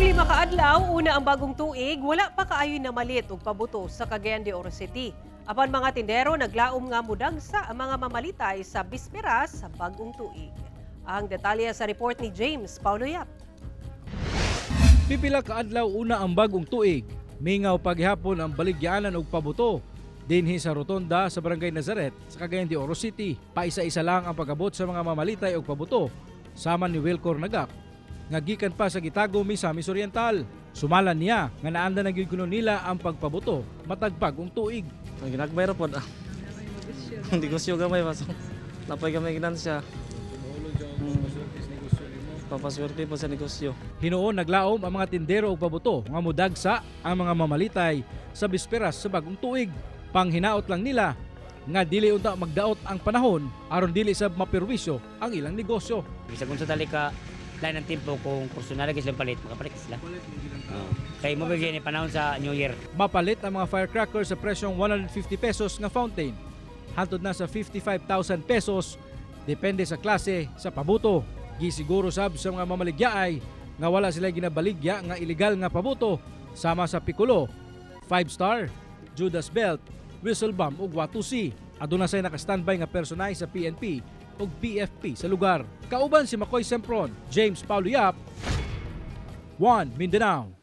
Lima ka adlaw, una ang bagong tuig, wala pa kaayoy na malit og pabuto sa Cagayan de Oro City. Apan mga tindero naglaom nga mudagsa ang mga mamalitay sa bisperas sa bagong tuig. Ang detalye sa report ni James Paulo Yap. Pipila ka adlaw una ang bagong tuig, mingaw paghapon ang baligyaanan og pabuto. Dinhi sa rotonda sa Barangay Nazaret sa Cagayan de Oro City, paisa-isa lang ang pag-abot sa mga mamalitay og pabuto. Sama ni Wilcor Nagak, nga gikan pa sa Gitago, Misamis Oriental. Sumalan niya nga naanda na gyud kuno nila ang pagpabuto matag bagong tuig. Ginagbayro pod. Negosyo gamay pa. Napay gamay ginansya. Papaswerte po sa negosyo. Hinuon naglaom ang mga tindero og pabuto nga mudagsa ang mga mamalitay sa bisperas sa bagong tuig. Panghinaot lang nila nga dili unta magdaot ang panahon aron dili sa mapirwisyo ang ilang negosyo. Bisa kung sa tali ka lain ng tempo kung personal sila palit, makapalit sila. Kaya mo bigyan ni panahon sa New Year. Mapalit ang mga firecrackers sa presyong 150 pesos nga fountain. Hantod na sa 55,000 pesos depende sa klase sa pabuto. Gisiguro sab sa mga mamaligyaay nga wala sila ginabaligya nga ilegal nga pabuto sama sa Piccolo, 5-star, Judas Belt, whistle bomb ug watusi. Aduna say naka-standby nga personay sa PNP ug PFP sa lugar. Kauban si Makoy Sempron, James Paulo Yap, 1 Mindanao.